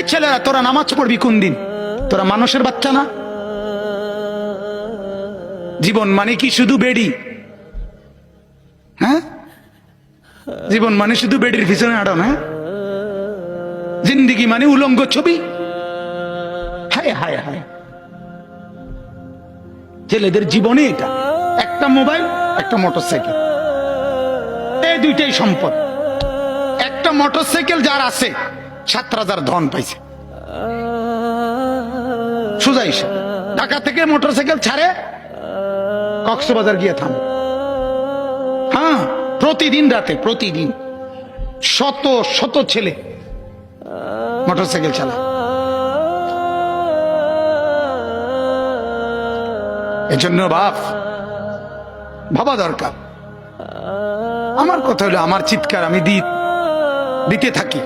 এই ছেলেরা, তোরা নামাজ পড়বি কোন দিন? তোরা মানুষের বাচ্চা না? জীবন মানে কি শুধু বেড়ি? হ্যাঁ, জীবন মানে শুধু বেডির পিছনে আড়ন? হ্যাঁ, জিন্দিগি মানে উলঙ্গ ছবি? হায় হায় হায়, ছেলেদের জীবনে এটা একটা মোবাইল, একটা মোটরসাইকেল, এই দুইটাই সম্পদ। একটা মোটরসাইকেল যার আছে 7,000 ধন পাইছে। সোজা হিসাব, ঢাকা থেকে মোটরসাইকেল ছাড়ে কক্সবাজার গিয়ে থামে। হ্যাঁ, প্রতিদিন রাতে, প্রতিদিন শত শত ছেলে মোটরসাইকেল চালায়। এজন্য ভাবা দরকার। আমার কথা হলো, আমার চিৎকার আমি দিতে থাকি।